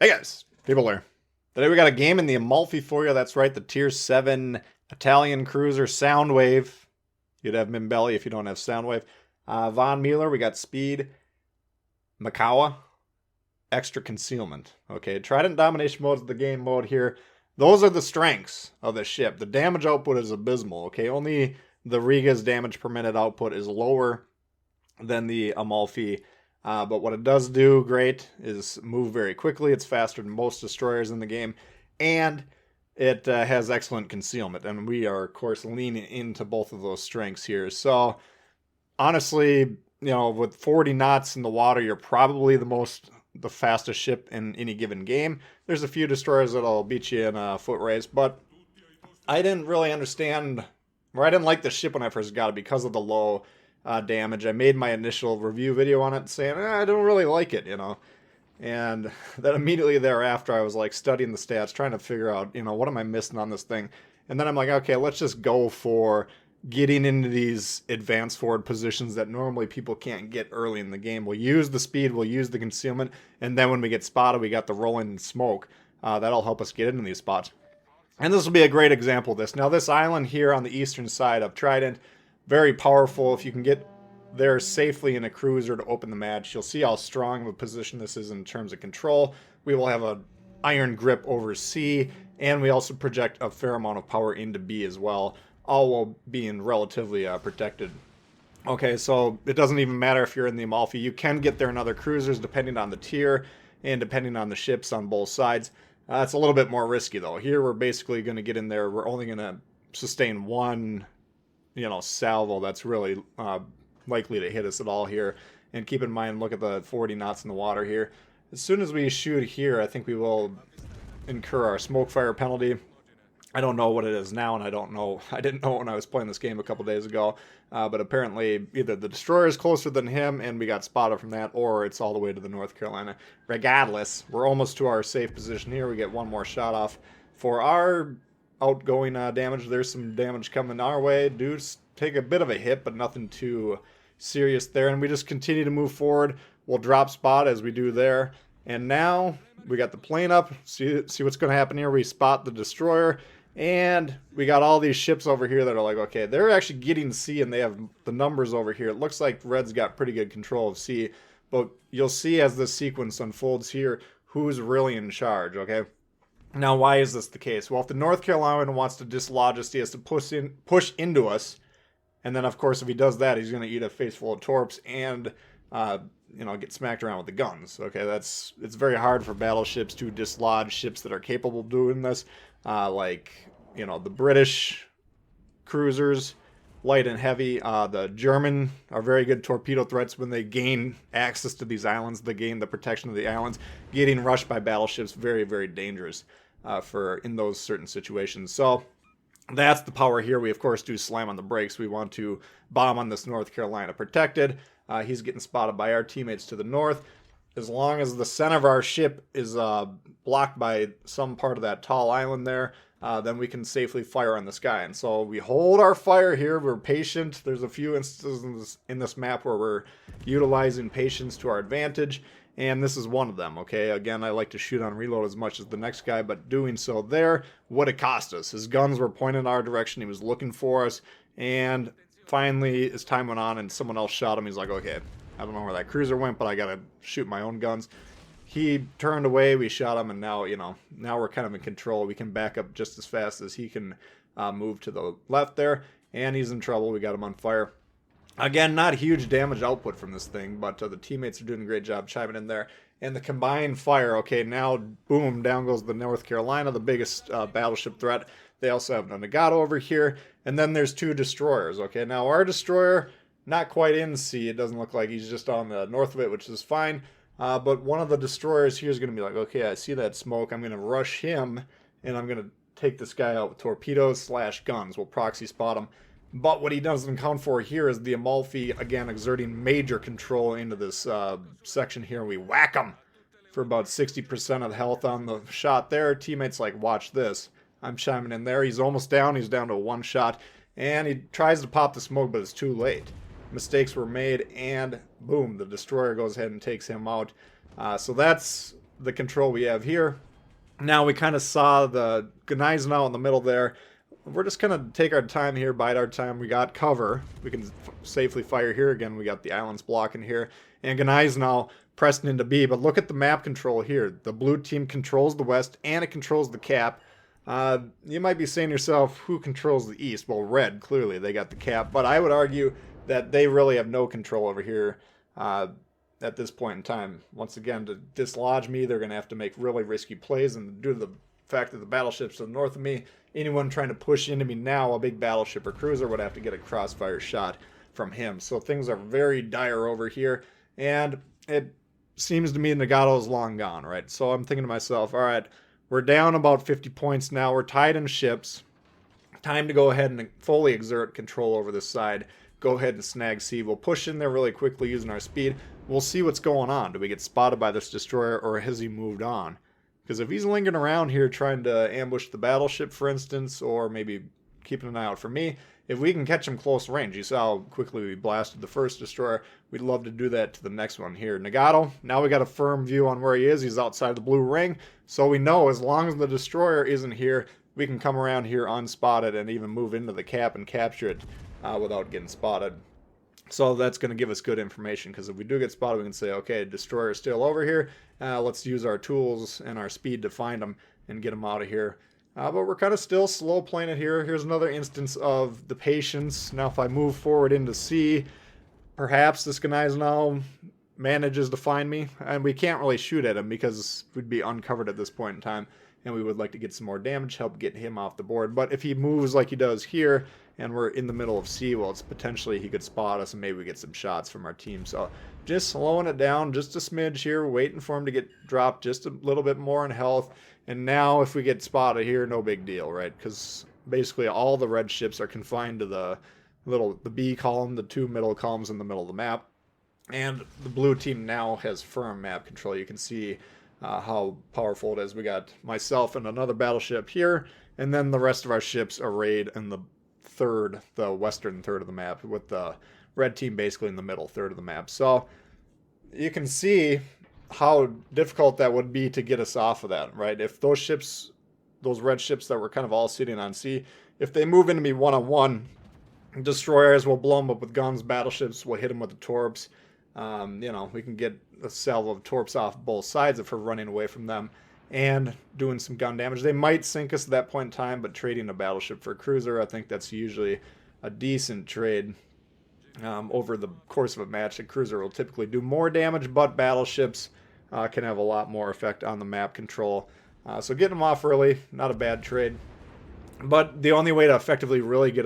Hey guys, Tbull here. Today we got a game in the Amalfi for you. That's right, the Tier 7 Italian Cruiser Soundwave. You'd have Mimbelli if you don't have Soundwave. Von Mueller, we got Speed. Makawa, Extra Concealment. Okay, Trident Domination mode is the game mode here. Those are the strengths of the ship. The damage output is abysmal, okay? Only the Riga's damage per minute output is lower than the Amalfi. But what it does do great is move very quickly. It's faster than most destroyers in the game. And it has excellent concealment. And we are, of course, leaning into both of those strengths here. So, honestly, with 40 knots in the water, you're probably the fastest ship in any given game. There's a few destroyers that'll beat you in a foot race. But I didn't really understand, or I didn't like the ship when I first got it because of the low damage. I made my initial review video on it saying, I don't really like it, And then immediately thereafter, I was like studying the stats, trying to figure out, what am I missing on this thing? And then I'm like, okay, let's just go for getting into these advanced forward positions that normally people can't get early in the game. We'll use the speed, we'll use the concealment, and then when we get spotted, we got the rolling smoke. That'll help us get into these spots. And this will be a great example of this. Now, this island here on the eastern side of Trident, very powerful. If you can get there safely in a cruiser to open the match, you'll see how strong of a position this is in terms of control. We will have an iron grip over C, and we also project a fair amount of power into B as well, all while being relatively protected. Okay, so it doesn't even matter if you're in the Amalfi. You can get there in other cruisers depending on the tier and depending on the ships on both sides. It's a little bit more risky though. Here we're basically going to get in there. We're only going to sustain one salvo that's really likely to hit us at all here. And keep in mind, look at the 40 knots in the water here. As soon as we shoot here, I think we will incur our smoke fire penalty. I don't know what it is now, and I didn't know when I was playing this game a couple days ago, but apparently either the destroyer is closer than him and we got spotted from that, or it's all the way to the North Carolina. Regardless, we're almost to our safe position here. We get one more shot off for our outgoing damage. There's some damage coming our way. Do take a bit of a hit, but nothing too serious there. And we just continue to move forward. We'll drop spot as we do there. And now we got the plane up. See what's going to happen here. We spot the destroyer. And we got all these ships over here that are like, okay, they're actually getting C and they have the numbers over here. It looks like Red's got pretty good control of C. But you'll see as this sequence unfolds here who's really in charge, okay? Now, why is this the case? Well, if the North Carolina wants to dislodge us, he has to push into us. And then, of course, if he does that, he's going to eat a face full of torps and, get smacked around with the guns. Okay, it's very hard for battleships to dislodge ships that are capable of doing this. The British cruisers, light and heavy. The German are very good torpedo threats when they gain access to these islands. They gain the protection of the islands. Getting rushed by battleships, very, very dangerous in those certain situations. So that's the power here. We, of course, do slam on the brakes. We want to bomb on this North Carolina protected. He's getting spotted by our teammates to the north. As long as the center of our ship is blocked by some part of that tall island there, then we can safely fire on this guy. And so we hold our fire here. We're patient. There's a few instances in this map where we're utilizing patience to our advantage. And this is one of them, okay? Again, I like to shoot on reload as much as the next guy, but doing so there would have cost us. His guns were pointed in our direction. He was looking for us. And finally, as time went on and someone else shot him, he's like, okay, I don't know where that cruiser went, but I got to shoot my own guns. He turned away, we shot him, and now we're kind of in control. We can back up just as fast as he can move to the left there. And he's in trouble. We got him on fire. Again, not huge damage output from this thing, but the teammates are doing a great job chiming in there. And the combined fire, okay, now, boom, down goes the North Carolina, the biggest battleship threat. They also have the Nagato over here. And then there's two destroyers, okay? Now, our destroyer, not quite in sea. It doesn't look like he's just on the north of it, which is fine. But one of the destroyers here is going to be like, okay, I see that smoke. I'm going to rush him, and I'm going to take this guy out with torpedoes / guns. We'll proxy spot him. But what he doesn't account for here is the Amalfi, again, exerting major control into this section here. We whack him for about 60% of the health on the shot there. Teammates like, watch this. I'm chiming in there. He's almost down. He's down to one shot. And he tries to pop the smoke, but it's too late. Mistakes were made, and boom, the destroyer goes ahead and takes him out. So that's the control we have here. Now we kind of saw the Gneisenau in the middle there. We're just going to take our time here, bide our time. We got cover. We can safely fire here again. We got the islands blocking here. And Gneisenau pressing into B. But look at the map control here. The blue team controls the west and it controls the cap. You might be saying to yourself, who controls the east? Well, red, clearly. They got the cap. But I would argue that they really have no control over here at this point in time. Once again, to dislodge me, they're going to have to make really risky plays. And due to the fact that the battleships to the north of me, anyone trying to push into me now, a big battleship or cruiser, would have to get a crossfire shot from him. So things are very dire over here. And it seems to me Nagato's long gone, right? So I'm thinking to myself, all right, we're down about 50 points now. We're tied in ships. Time to go ahead and fully exert control over this side. Go ahead and snag C. We'll push in there really quickly using our speed. We'll see what's going on. Do we get spotted by this destroyer or has he moved on? Because if he's lingering around here trying to ambush the battleship, for instance, or maybe keeping an eye out for me, if we can catch him close range, you saw how quickly we blasted the first destroyer, we'd love to do that to the next one here. Nagato, now we got a firm view on where he is. He's outside the blue ring, so we know as long as the destroyer isn't here, we can come around here unspotted and even move into the cap and capture it without getting spotted. So that's going to give us good information, because if we do get spotted, we can say, okay, destroyer is still over here. Let's use our tools and our speed to find them and get them out of here. But we're kind of still slow playing it here. Here's another instance of the patience. Now if I move forward into C, perhaps this Gneisenau manages to find me. And we can't really shoot at him because we'd be uncovered at this point in time. And we would like to get some more damage, help get him off the board. But if he moves like he does here, and we're in the middle of C, well, it's potentially he could spot us and maybe we get some shots from our team. So just slowing it down just a smidge here, waiting for him to get dropped just a little bit more in health. And now if we get spotted here, no big deal, right? Because basically all the red ships are confined to the B column, the two middle columns in the middle of the map. And the blue team now has firm map control. You can see how powerful it is. We got myself and another battleship here, and then the rest of our ships arrayed in the western third of the map, with the red team basically in the middle third of the map. So you can see how difficult that would be to get us off of that, right? If those ships, those red ships that were kind of all sitting on C, if they move into me one-on-one, destroyers will blow them up with guns, battleships will hit them with the torps. We can get a salvo of torps off both sides if we're running away from them and doing some gun damage. They might sink us at that point in time, but trading a battleship for a cruiser, I think that's usually a decent trade. Over the course of a match, a cruiser will typically do more damage, but battleships can have a lot more effect on the map control. So getting them off early, not a bad trade. But the only way to effectively really get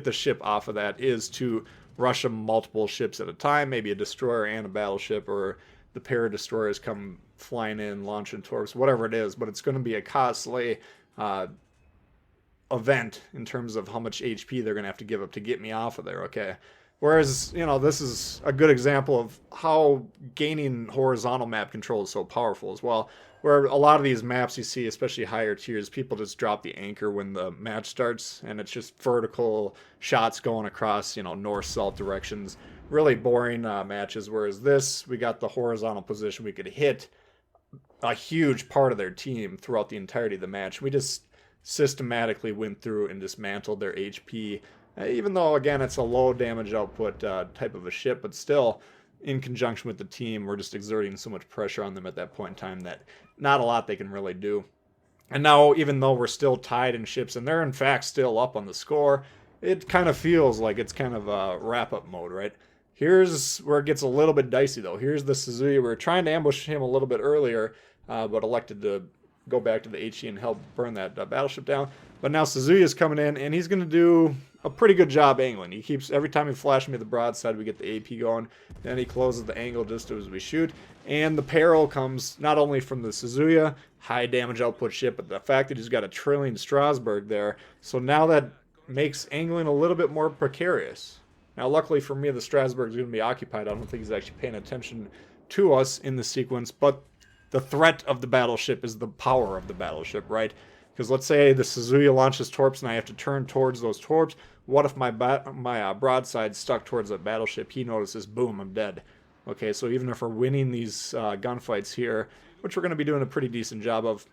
the ship off of that is to rush them multiple ships at a time, maybe a destroyer and a battleship, or the pair of destroyers come flying in, launching torps, whatever it is. But it's going to be a costly event in terms of how much HP they're going to have to give up to get me off of there, okay? Whereas, this is a good example of how gaining horizontal map control is so powerful as well. Where a lot of these maps you see, especially higher tiers, people just drop the anchor when the match starts, and it's just vertical shots going across, north-south directions. Really boring matches, whereas this, we got the horizontal position. We could hit a huge part of their team throughout the entirety of the match. We just systematically went through and dismantled their HP, even though, again, it's a low damage output type of a ship, but still, in conjunction with the team, we're just exerting so much pressure on them at that point in time that not a lot they can really do. And now, even though we're still tied in ships, and they're in fact still up on the score, it kind of feels like it's kind of a wrap-up mode, right? Here's where it gets a little bit dicey, though. Here's the Suzuki. We were trying to ambush him a little bit earlier, but elected to go back to the HE and help burn that battleship down. But now Suzuki is coming in, and he's going to do a pretty good job angling. He keeps, every time he flashes me the broadside, we get the AP going. Then he closes the angle just as we shoot. And the peril comes not only from the Suzuki, high damage output ship, but the fact that he's got a Trillion Strasbourg there. So now that makes angling a little bit more precarious. Now, luckily for me, the Strasbourg is going to be occupied. I don't think he's actually paying attention to us in the sequence, but the threat of the battleship is the power of the battleship, right? Because let's say the Suzuki launches torps and I have to turn towards those torps. What if my broadside stuck towards that battleship? He notices, boom, I'm dead. Okay, so even if we're winning these gunfights here, which we're going to be doing a pretty decent job of.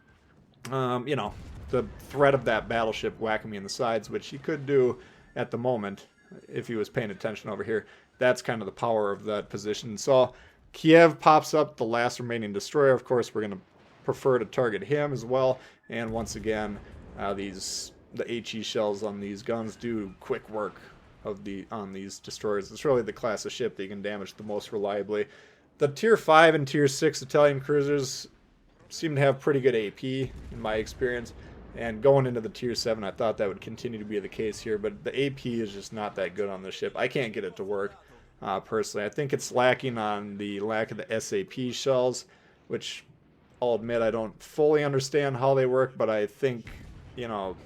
You know, the threat of that battleship whacking me in the sides, which he could do at the moment if he was paying attention over here. That's kind of the power of that position. So Kiev pops up, the last remaining destroyer. Of course, we're going to prefer to target him as well. And once again, the HE shells on these guns do quick work on these destroyers. It's really the class of ship that you can damage the most reliably. The tier 5 and tier 6 Italian cruisers seem to have pretty good AP in my experience. And going into the tier 7, I thought that would continue to be the case here, but the AP is just not that good on this ship. I can't get it to work, personally. I think it's lacking on the lack of the SAP shells, which I'll admit I don't fully understand how they work, but I think, you know,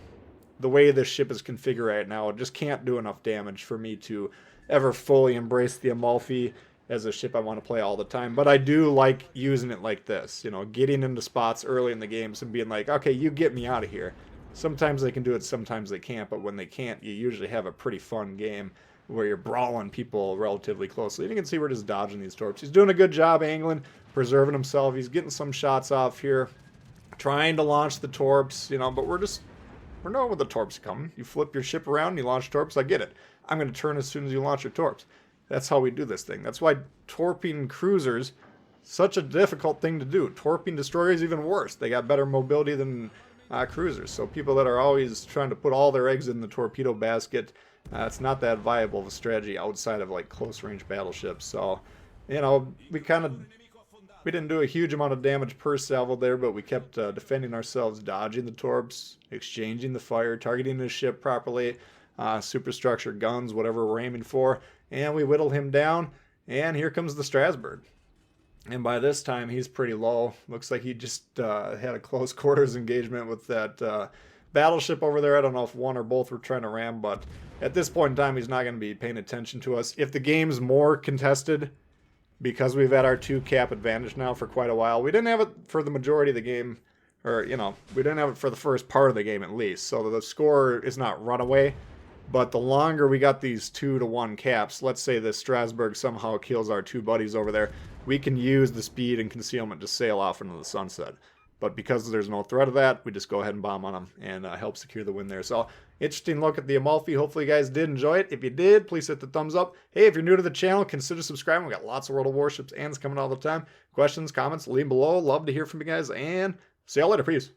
the way this ship is configured right now, it just can't do enough damage for me to ever fully embrace the Amalfi as a ship I want to play all the time. But I do like using it like this, you know, getting into spots early in the games and being like, okay, you get me out of here. Sometimes they can do it, sometimes they can't, but when they can't, you usually have a pretty fun game where you're brawling people relatively closely. And you can see we're just dodging these torps. He's doing a good job angling, preserving himself. He's getting some shots off here, trying to launch the torps, you know, but we're knowing when the torps come. You flip your ship around and you launch torps, I get it. I'm going to turn as soon as you launch your torps. That's how we do this thing. That's why torping cruisers, such a difficult thing to do. Torping destroyers even worse. They got better mobility than cruisers. So people that are always trying to put all their eggs in the torpedo basket, it's not that viable of a strategy outside of like close range battleships. So, you know, we didn't do a huge amount of damage per salvo there, but we kept defending ourselves, dodging the torps, exchanging the fire, targeting the ship properly, superstructure guns, whatever we're aiming for. And we whittle him down, and here comes the Strasbourg. And by this time, he's pretty low. Looks like he just had a close quarters engagement with that battleship over there. I don't know if one or both were trying to ram, but at this point in time, he's not going to be paying attention to us. If the game's more contested, because we've had our 2 cap advantage now for quite a while, we didn't have it for the majority of the game, or, you know, we didn't have it for the first part of the game at least. So the score is not runaway. But the longer we got these 2-to-1 caps, let's say the Strasbourg somehow kills our 2 buddies over there, we can use the speed and concealment to sail off into the sunset. But because there's no threat of that, we just go ahead and bomb on them and help secure the win there. So, interesting look at the Amalfi. Hopefully you guys did enjoy it. If you did, please hit the thumbs up. Hey, if you're new to the channel, consider subscribing. We got lots of World of Warships ands coming all the time. Questions, comments, leave below. Love to hear from you guys, and see y'all later. Peace.